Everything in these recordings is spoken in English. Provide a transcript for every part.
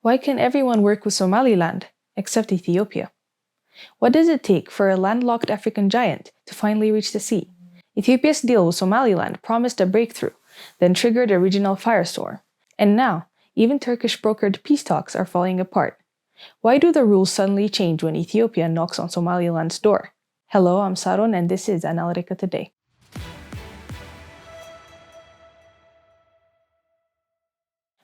Why can everyone work with Somaliland except Ethiopia? What does it take for a landlocked African giant to finally reach the sea? Ethiopia's deal with Somaliland promised a breakthrough, then triggered a regional firestorm. And now, even Turkish-brokered peace talks are falling apart. Why do the rules suddenly change when Ethiopia knocks on Somaliland's door? Hello, I'm Saron and this is Analytica Today.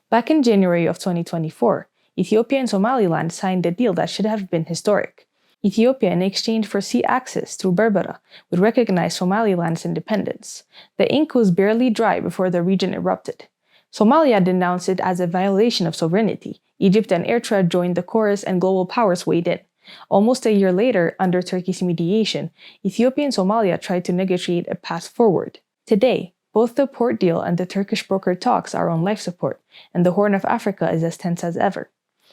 Back in January of 2024, Ethiopia and Somaliland signed a deal that should have been historic. Ethiopia, in exchange for sea access through Berbera, would recognize Somaliland's independence. The ink was barely dry before the region erupted. Somalia denounced it as a violation of sovereignty. Egypt and Eritrea joined the chorus and global powers weighed in. Almost a year later, under Turkey's mediation, Ethiopia and Somalia tried to negotiate a path forward. Today, both the port deal and the Turkish-brokered talks are on life support, and the Horn of Africa is as tense as ever.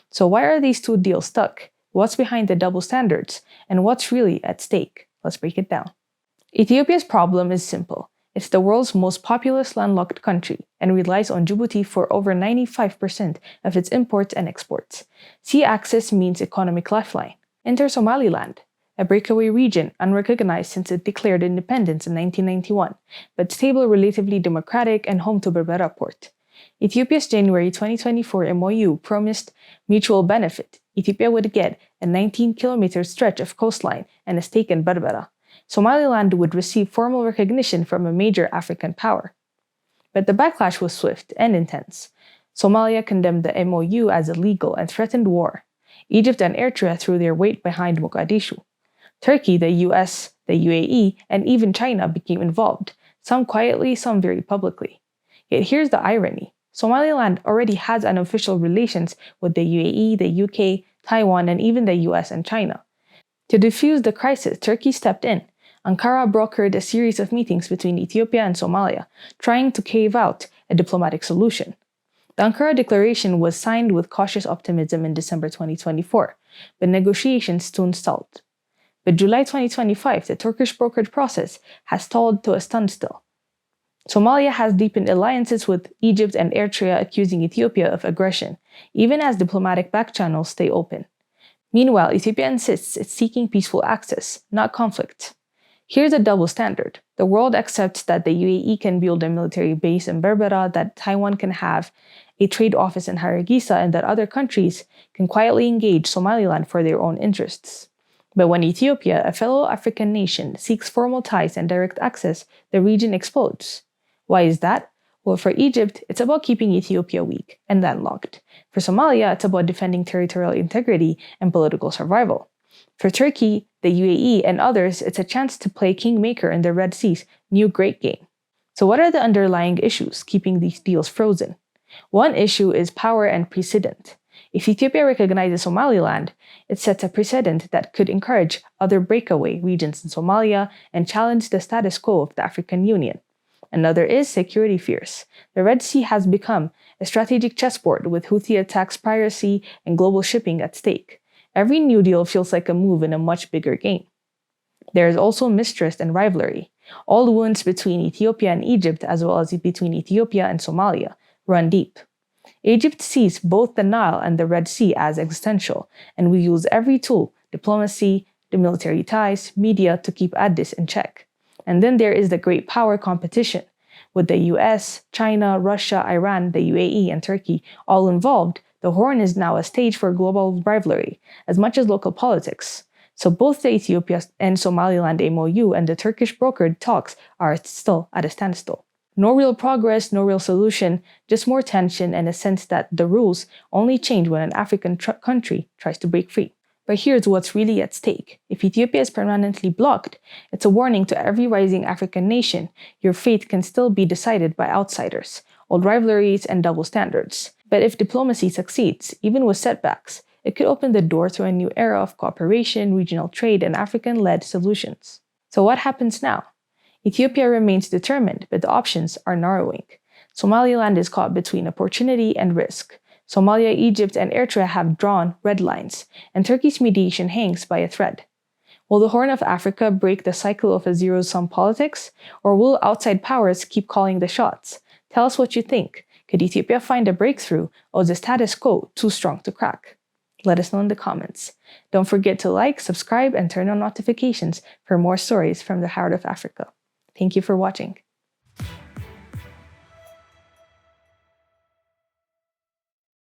So why are these two deals stuck? What's behind the double standards? And what's really at stake? Let's break it down. Ethiopia's problem is simple. It's the world's most populous landlocked country and relies on Djibouti for over 95% of its imports and exports. Sea access means economic lifeline. Enter Somaliland, a breakaway region unrecognized since it declared independence in 1991, but stable, relatively democratic, and home to Berbera port. Ethiopia's January 2024 MOU promised mutual benefit. Ethiopia would get a 19-kilometer stretch of coastline and a stake in Berbera. Somaliland would receive formal recognition from a major African power. But the backlash was swift and intense. Somalia condemned the MOU as illegal and threatened war. Egypt and Eritrea threw their weight behind Mogadishu. Turkey, the US, the UAE, and even China became involved, some quietly, some very publicly. Yet here's the irony. Somaliland already has unofficial relations with the UAE, the UK, Taiwan, and even the US and China. To defuse the crisis, Turkey stepped in. Ankara brokered a series of meetings between Ethiopia and Somalia, trying to cave out a diplomatic solution. The Ankara Declaration was signed with cautious optimism in December 2024, but negotiations soon stalled. By July 2025, the Turkish-brokered process has stalled to a standstill. Somalia has deepened alliances with Egypt and Eritrea, accusing Ethiopia of aggression, even as diplomatic backchannels stay open. Meanwhile, Ethiopia insists it's seeking peaceful access, not conflict. Here's a double standard. The world accepts that the UAE can build a military base in Berbera, that Taiwan can have a trade office in Hargeisa, and that other countries can quietly engage Somaliland for their own interests. But when Ethiopia, a fellow African nation, seeks formal ties and direct access, the region explodes. Why is that? Well, for Egypt, it's about keeping Ethiopia weak and landlocked. For Somalia, it's about defending territorial integrity and political survival. For Turkey, the UAE, and others, it's a chance to play kingmaker in the Red Sea's new great game. So what are the underlying issues keeping these deals frozen? One issue is power and precedent. If Ethiopia recognizes Somaliland, it sets a precedent that could encourage other breakaway regions in Somalia and challenge the status quo of the African Union. Another is security fears. The Red Sea has become a strategic chessboard with Houthi attacks, piracy, and global shipping at stake. Every new deal feels like a move in a much bigger game. There is also mistrust and rivalry. Old wounds between Ethiopia and Egypt, as well as between Ethiopia and Somalia, run deep. Egypt sees both the Nile and the Red Sea as existential, and we use every tool, diplomacy, the military ties, media, to keep Addis in check. And then there is the great power competition. With the US, China, Russia, Iran, the UAE, and Turkey all involved, the Horn is now a stage for global rivalry, as much as local politics. So both the Ethiopia and Somaliland MOU and the Turkish-brokered talks are still at a standstill. No real progress, no real solution, just more tension and a sense that the rules only change when an African country tries to break free. But here's what's really at stake. If Ethiopia is permanently blocked, it's a warning to every rising African nation. Your fate can still be decided by outsiders, old rivalries, and double standards. But if diplomacy succeeds, even with setbacks, it could open the door to a new era of cooperation, regional trade, and African-led solutions. So what happens now? Ethiopia remains determined, but the options are narrowing. Somaliland is caught between opportunity and risk. Somalia, Egypt, and Eritrea have drawn red lines, and Turkey's mediation hangs by a thread. Will the Horn of Africa break the cycle of a zero-sum politics, or will outside powers keep calling the shots? Tell us what you think. Could Ethiopia find a breakthrough, or is the status quo too strong to crack? Let us know in the comments. Don't forget to like, subscribe, and turn on notifications for more stories from the heart of Africa. Thank you for watching.